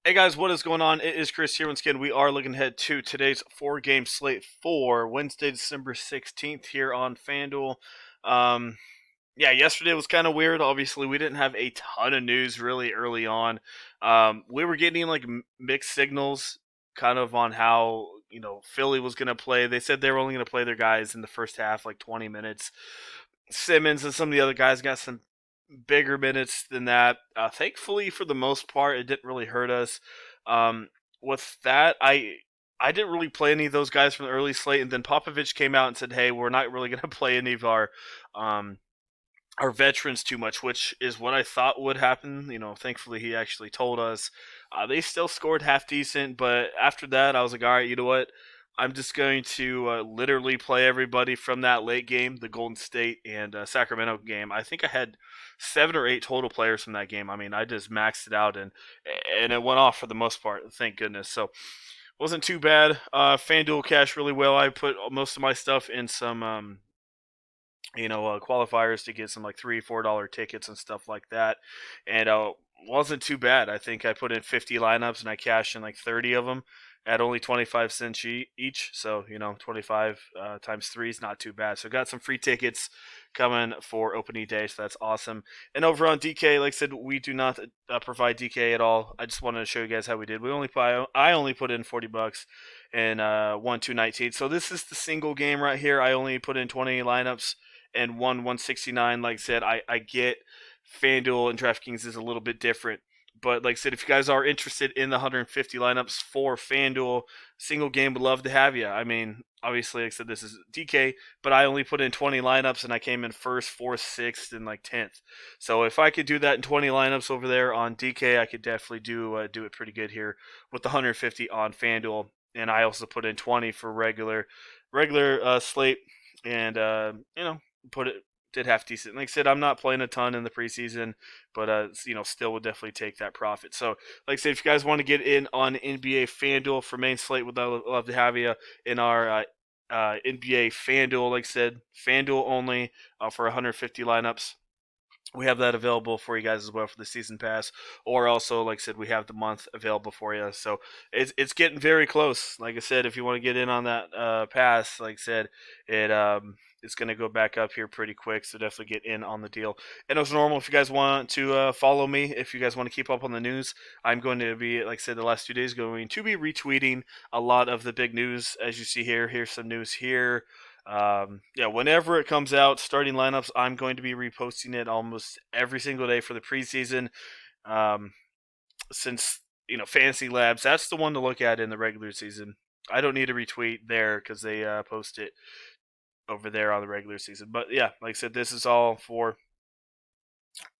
Hey guys, what is going on? It is Chris here once again. We are looking ahead to today's four-game slate for Wednesday, December 16th here on Fanduel. Um, yeah, yesterday was kind of weird. Obviously, we didn't have a ton of news really early on. We were getting like mixed signals kind of on how, Philly was going to play. They said they were only going to play their guys in the first half, like 20 minutes. Simmons and some of the other guys got some bigger minutes than that. Thankfully, for the most part, it didn't really hurt us. Um, with that, I didn't really play any of those guys from the early slate, and then Popovich came out and said, "Hey, we're not really going to play any of um, our veterans too much," which is what I thought would happen. Thankfully, he actually told us. They still scored half decent, but after that, I was like, all right, you know what? I'm just going to literally play everybody from that late game, the Golden State and Sacramento game. I think I had 7 or 8 total players from that game. I mean, I just maxed it out and it went off for the most part. Thank goodness. So wasn't too bad. FanDuel cashed really well. I put most of my stuff in some qualifiers to get some like $3, $4 tickets and stuff like that, and wasn't too bad. I think I put in 50 lineups and I cashed in like 30 of them at only 25 cents each. So 25 times three is not too bad. So got some free tickets coming for opening day, so that's awesome. And over on DK, like I said, we do not provide DK at all. I just wanted to show you guys how we did. I only put in $40 and won 219. So this is the single game right here. I only put in 20 lineups and won 169. Like I said, I get FanDuel and DraftKings is a little bit different. But like I said, if you guys are interested in the 150 lineups for FanDuel, single game would love to have you. I mean, obviously, like I said, this is DK, but I only put in 20 lineups and I came in first, fourth, sixth, and like 10th. So if I could do that in 20 lineups over there on DK, I could definitely do it pretty good here with the 150 on FanDuel. And I also put in 20 for regular slate, and put it did half decent. Like I said, I'm not playing a ton in the preseason, but still would definitely take that profit. So, like I said, if you guys want to get in on NBA FanDuel for main slate, would love to have you in our NBA FanDuel. Like I said, FanDuel only for 150 lineups. We have that available for you guys as well for the season pass, or also, like I said, we have the month available for you. So it's getting very close. Like I said, if you want to get in on that pass, like I said, it's going to go back up here pretty quick. So definitely get in on the deal. And as normal, if you guys want to follow me, if you guys want to keep up on the news, I'm going to be, like I said, the last 2 days going to be retweeting a lot of the big news as you see here. Here's some news here. Yeah, whenever it comes out, starting lineups, I'm going to be reposting it almost every single day for the preseason. Um, since Fantasy Labs, that's the one to look at in the regular season. I don't need to retweet there because they post it over there on the regular season. But yeah, like I said, this is all for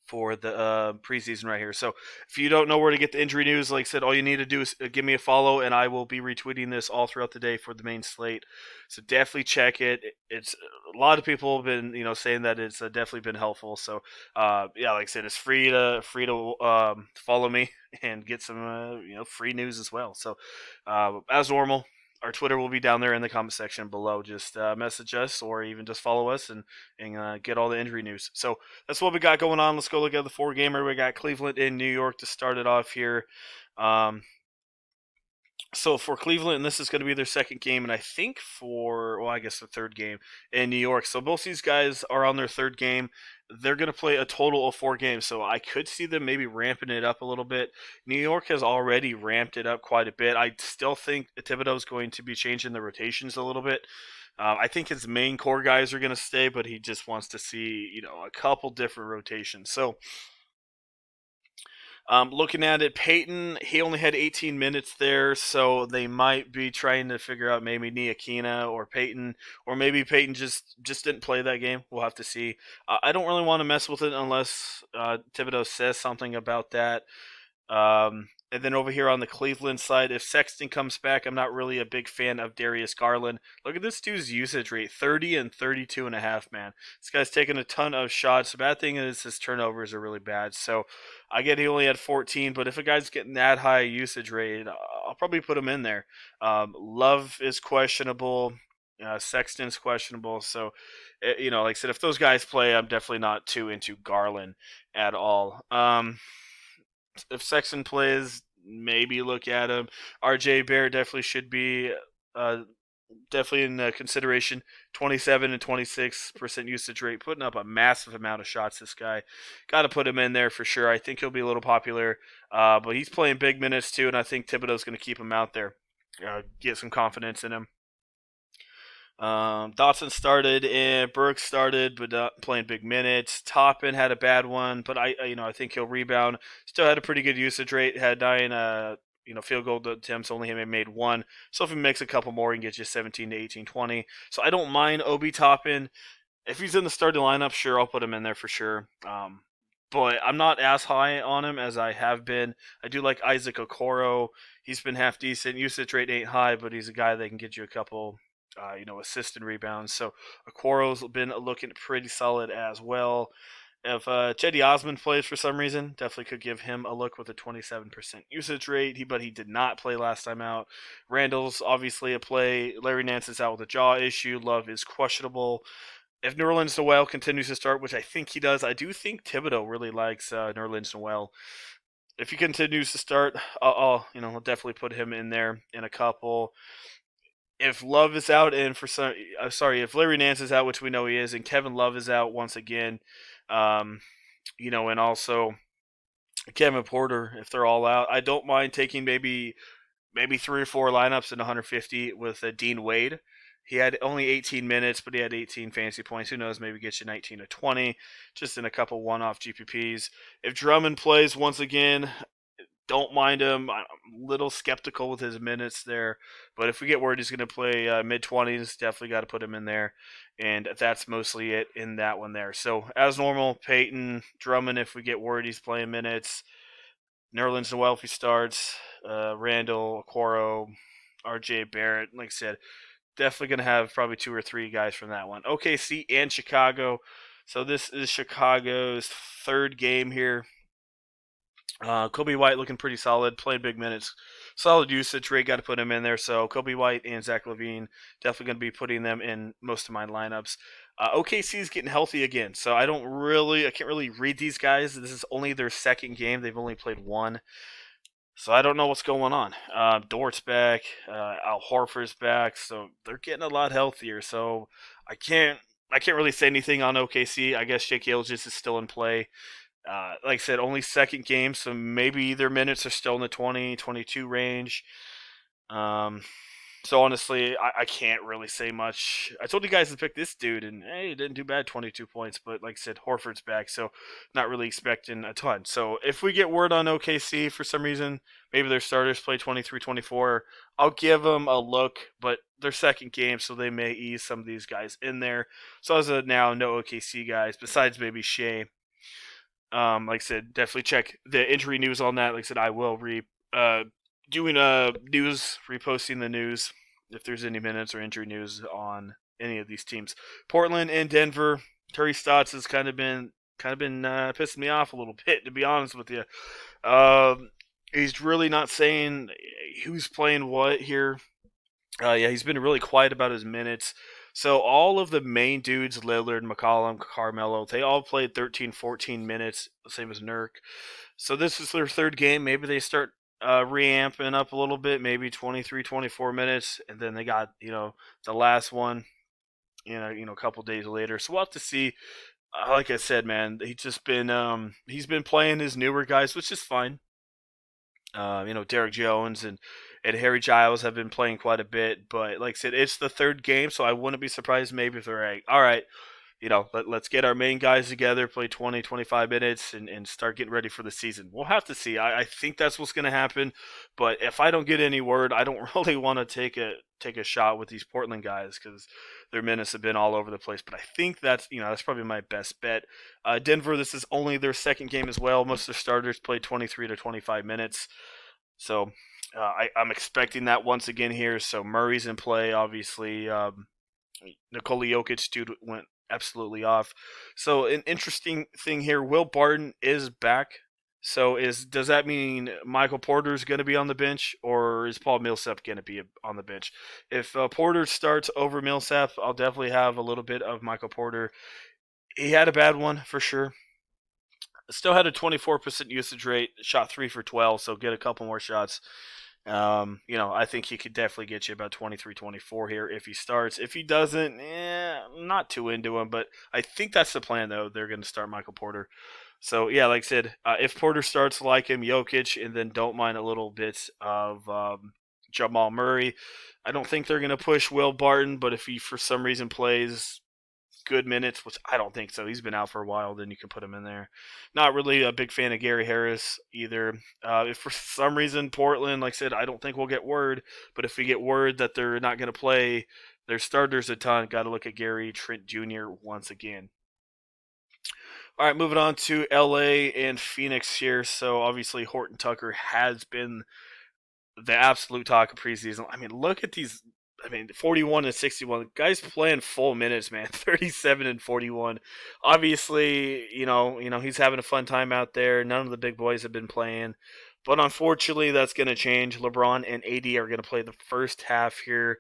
the preseason right here. So if you don't know where to get the injury news, like I said, all you need to do is give me a follow, and I will be retweeting this all throughout the day for the main slate. So definitely check it. It's a lot of people have been saying that it's definitely been helpful. So yeah, like I said, it's free to follow me and get some free news as well. So as normal, our Twitter will be down there in the comment section below. Just message us or even just follow us and get all the injury news. So that's what we got going on. Let's go look at the four gamer. We got Cleveland in New York to start it off here. Um, so for Cleveland, this is going to be their second game, and I think I guess the third game in New York. So both these guys are on their third game. They're going to play a total of 4 games, so I could see them maybe ramping it up a little bit. New York has already ramped it up quite a bit. I still think Thibodeau is going to be changing the rotations a little bit. I think his main core guys are going to stay, but he just wants to see a couple different rotations. So looking at it, Peyton, he only had 18 minutes there, so they might be trying to figure out maybe Niakina or Peyton, or maybe Peyton just didn't play that game. We'll have to see. I don't really want to mess with it unless Thibodeau says something about that. And then over here on the Cleveland side, if Sexton comes back, I'm not really a big fan of Darius Garland. Look at this dude's usage rate, 30 and 32 and a half, man. This guy's taking a ton of shots. The bad thing is his turnovers are really bad. So I get he only had 14, but if a guy's getting that high usage rate, I'll probably put him in there. Love is questionable. Sexton's questionable. So, like I said, if those guys play, I'm definitely not too into Garland at all. If Sexton plays, maybe look at him. RJ Barrett definitely should be uh, definitely in consideration. 27 and 26% usage rate, putting up a massive amount of shots. This guy, got to put him in there for sure. I think he'll be a little popular, but he's playing big minutes too, and I think Thibodeau's going to keep him out there, get some confidence in him. Dotson started and Burks started, but not playing big minutes. Toppin had a bad one, but I think he'll rebound. Still had a pretty good usage rate. Had 9 field goal attempts. Only him made one. So if he makes a couple more, he can get you 17 to 18, 20. So I don't mind Obi Toppin. If he's in the starting lineup, sure, I'll put him in there for sure. But I'm not as high on him as I have been. I do like Isaac Okoro. He's been half decent. Usage rate ain't high, but he's a guy that can get you a couple assist and rebounds. So Okoro's been looking pretty solid as well. If Cedi Osman plays for some reason, definitely could give him a look with a 27% usage rate. But he did not play last time out. Randall's obviously a play. Larry Nance is out with a jaw issue. Love is questionable. If Nerlens Noel continues to start, which I think he does, I do think Thibodeau really likes Nerlens Noel. If he continues to start, I'll definitely put him in there in a couple. If Love is out and if Larry Nance is out, which we know he is, and Kevin Love is out once again, and also Kevin Porter, if they're all out, I don't mind taking maybe 3 or 4 lineups in 150 with Dean Wade. He had only 18 minutes, but he had 18 fantasy points. Who knows? Maybe get you 19 to 20, just in a couple one-off GPPs. If Drummond plays once again, don't mind him. I'm a little skeptical with his minutes there, but if we get word he's going to play mid-20s, definitely got to put him in there, and that's mostly it in that one there. So, as normal, Peyton, Drummond, if we get word he's playing minutes, Nerlens Noel if he starts, Randall, Okoro, RJ Barrett, like I said, definitely going to have probably 2 or 3 guys from that one. OKC and Chicago. So this is Chicago's third game here. Kobe White looking pretty solid, played big minutes, solid usage rate. Got to put him in there. So Kobe White and Zach LaVine definitely going to be putting them in most of my lineups. OKC is getting healthy again, so I can't really read these guys. This is only their second game; they've only played one, so I don't know what's going on. Dort's back, Al Horford's back, so they're getting a lot healthier. So I can't really say anything on OKC. I guess Shake Gilgeous is still in play. Like I said, only second game, so maybe their minutes are still in the 20, 22 range. So honestly, I can't really say much. I told you guys to pick this dude, and hey, he didn't do bad, 22 points. But like I said, Horford's back, so not really expecting a ton. So if we get word on OKC for some reason, maybe their starters play 23, 24, I'll give them a look. But their second game, so they may ease some of these guys in there. So as of now, no OKC guys besides maybe Shea. Like I said, definitely check the injury news on that. Like I said, I will doing news, reposting the news if there's any minutes or injury news on any of these teams. Portland and Denver. Terry Stotts has kind of been pissing me off a little bit, to be honest with you. He's really not saying who's playing what here. He's been really quiet about his minutes. So all of the main dudes, Lillard, McCollum, Carmelo, they all played 13, 14 minutes, same as Nurk. So this is their third game. Maybe they start reamping up a little bit, maybe 23, 24 minutes, and then they got, the last one, a couple days later. So we'll have to see. Like I said, man, he's been playing his newer guys, which is fine. Derek Jones and Harry Giles have been playing quite a bit, but like I said, it's the third game, so I wouldn't be surprised maybe if they're like, all right, let's get our main guys together, play 20, 25 minutes, and start getting ready for the season. We'll have to see. I think that's what's going to happen, but if I don't get any word, I don't really want to take a shot with these Portland guys because their minutes have been all over the place. But I think that's probably my best bet. Denver, this is only their second game as well. Most of their starters played 23 to 25 minutes, so I'm expecting that once again here. So Murray's in play, obviously. Nikola Jokic, dude, went absolutely off. So an interesting thing here, Will Barton is back. So does that mean Michael Porter is going to be on the bench, or is Paul Millsap going to be on the bench? If Porter starts over Millsap, I'll definitely have a little bit of Michael Porter. He had a bad one for sure. Still had a 24% usage rate, shot 3 for 12, so get a couple more shots. I think he could definitely get you about 23, 24 here if he starts. If he doesn't, not too into him, but I think that's the plan, though. They're going to start Michael Porter. So, yeah, like I said, if Porter starts, like him, Jokic, and then don't mind a little bit of Jamal Murray. I don't think they're going to push Will Barton, but if he, for some reason, plays good minutes, which I don't think so. He's been out for a while, then you can put him in there. Not really a big fan of Gary Harris either. If for some reason Portland, like I said, I don't think we'll get word, but if we get word that they're not going to play their starters a ton, got to look at Gary Trent Jr. once again. All right, moving on to LA and Phoenix here. So obviously Horton Tucker has been the absolute talk of preseason. I mean, look at these. 41 and 61. Guys playing full minutes, man. 37 and 41. Obviously, he's having a fun time out there. None of the big boys have been playing. But unfortunately, that's going to change. LeBron and AD are going to play the first half here.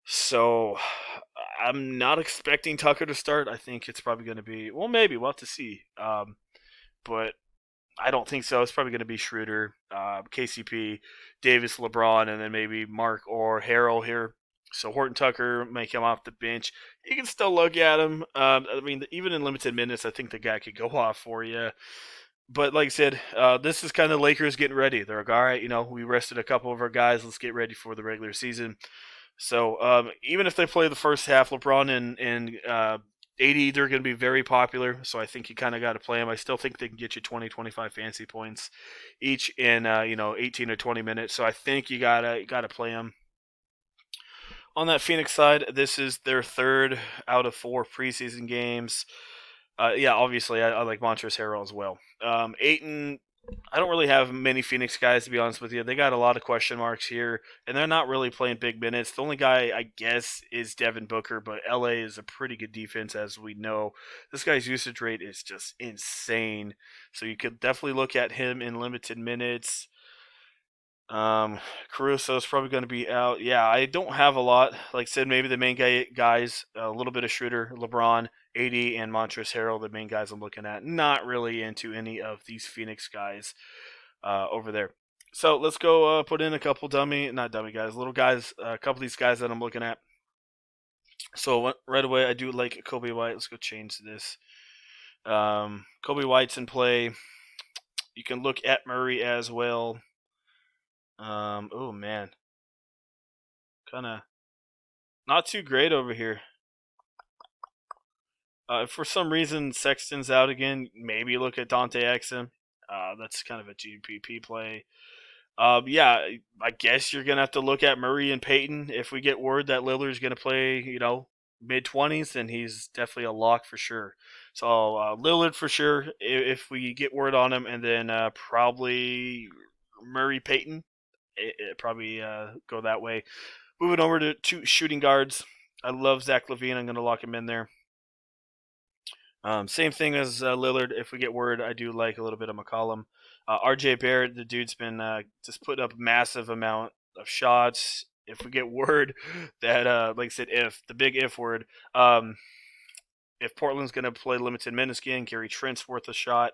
So I'm not expecting Tucker to start. I think it's probably going to be, well, maybe. We'll have to see. But I don't think so. It's probably going to be Schroeder, KCP, Davis, LeBron, and then maybe Mark or Harrell here. So Horton Tucker may come off the bench. You can still look at him. Even in limited minutes, I think the guy could go off for you. But like I said, this is kind of Lakers getting ready. They're like, all right, we rested a couple of our guys. Let's get ready for the regular season. So even if they play the first half, LeBron and AD, they're going to be very popular, so I think you kind of got to play them. I still think they can get you 20, 25 fantasy points each in 18 or 20 minutes. So I think you gotta play them. On that Phoenix side, this is their third out of 4 preseason games. Obviously I like Montrezl Harrell as well. Ayton, I don't really have many Phoenix guys, to be honest with you. They got a lot of question marks here, and they're not really playing big minutes. The only guy, I guess, is Devin Booker, but LA is a pretty good defense, as we know. This guy's usage rate is just insane, so you could definitely look at him in limited minutes. Caruso is probably going to be out. Yeah, I don't have a lot. Like I said, maybe the main guys, a little bit of Schroeder, LeBron, AD, and Montrezl Harrell, the main guys I'm looking at. Not really into any of these Phoenix guys over there. So let's go put in a couple not dummy guys, little guys, a couple of these guys that I'm looking at. So right away, I do like Kobe White. Let's go change this. Kobe White's in play. You can look at Murray as well. Oh man, kind of not too great over here. If for some reason Sexton's out again, maybe look at Dante Exum. That's kind of a GPP play. I guess you're gonna have to look at Murray and Payton. If we get word that Lillard's gonna play, mid-20s, then he's definitely a lock for sure. So Lillard for sure. If we get word on him, and then probably Murray Payton. It probably go that way. Moving over to 2 shooting guards. I love Zach LaVine. I'm going to lock him in there. Same thing as Lillard. If we get word, I do like a little bit of McCollum. RJ Barrett, the dude's been just putting up a massive amount of shots. If we get word that, like I said, the big if word, if Portland's going to play limited minutes again, Gary Trent's worth a shot.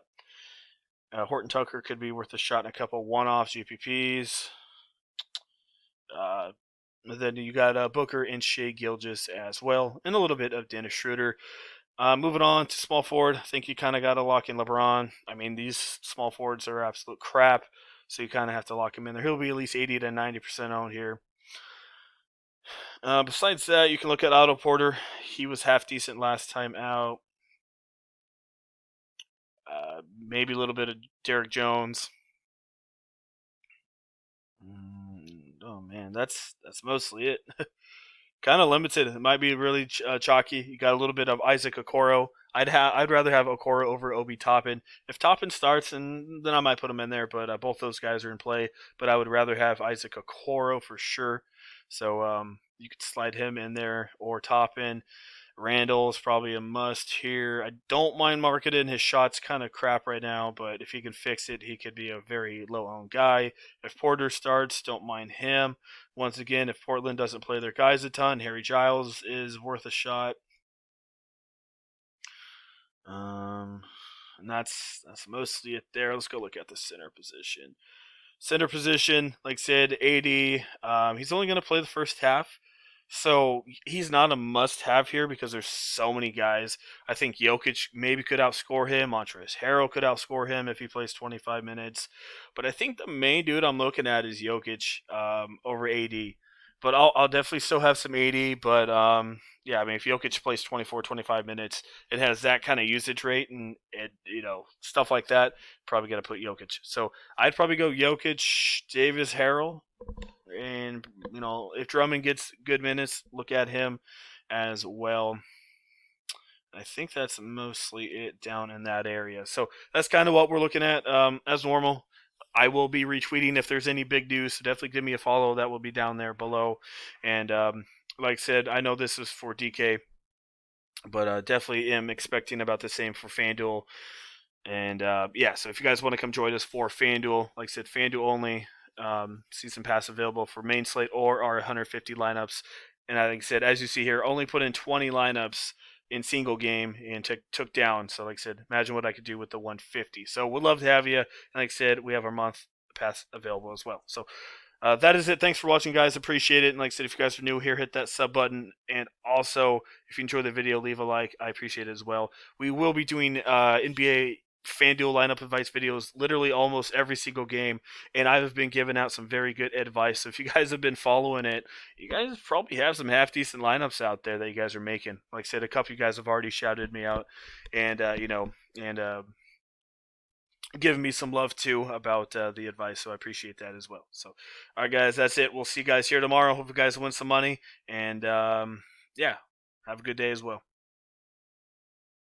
Horton Tucker could be worth a shot in a couple one-off GPPs. Then you got Booker and Shea Gilgeous as well, and a little bit of Dennis Schroeder. Moving on to small forward, I think you kind of got to lock in LeBron. These small forwards are absolute crap, so you kind of have to lock him in there. He'll be at least 80 to 90% owned here. Besides that, you can look at Otto Porter. He was half decent last time out. Maybe a little bit of Derek Jones. Oh man, that's mostly it. Kind of limited. It might be really chalky. You got a little bit of Isaac Okoro. I'd rather have Okoro over Obi Toppin. If Toppin starts, then I might put him in there. But both those guys are in play. But I would rather have Isaac Okoro for sure. So you could slide him in there or Toppin. Randall is probably a must here. I don't mind marketing. His shot's kind of crap right now, but if he can fix it, he could be a very low-owned guy. If Porter starts, don't mind him. Once again, if Portland doesn't play their guys a ton, Harry Giles is worth a shot. And that's mostly it there. Let's go look at the center position. Center position, like I said, AD. He's only going to play the first half, so he's not a must-have here because there's so many guys. I think Jokic maybe could outscore him. Montrezl Harrell could outscore him if he plays 25 minutes. But I think the main dude I'm looking at is Jokic over AD. But I'll definitely still have some AD. But yeah, I mean, if Jokic plays 24, 25 minutes, it has that kind of usage rate and stuff like that. Probably got to put Jokic. So I'd probably go Jokic, Davis, Harrell, and if Drummond gets good minutes, look at him as well. I think that's mostly it down in that area. So that's kind of what we're looking at as normal. I will be retweeting if there's any big news, so definitely give me a follow. That will be down there below. And like I said, I know this is for DK, but definitely am expecting about the same for Fanduel. And yeah, so if you guys want to come join us for Fanduel, like I said, Fanduel only, season pass available for main slate or our 150 lineups. And like I said, as you see here, only put in 20 lineups in single game and took down. So like I said, imagine what I could do with the 150. So we'd love to have you. And like I said, we have our month pass available as well. So that is it. Thanks for watching, guys. Appreciate it. And like I said, if you guys are new here, hit that sub button. And also, if you enjoy the video, leave a like. I appreciate it as well. We will be doing NBA FanDuel lineup advice videos literally almost every single game, and I've been giving out some very good advice. So if you guys have been following it, you guys probably have some half decent lineups out there that you guys are making. Like I said, a couple of you guys have already shouted me out, and giving me some love too about the advice. So I appreciate that as well. So all right, guys, that's it. We'll see you guys here tomorrow. Hope you guys win some money, and yeah, have a good day as well.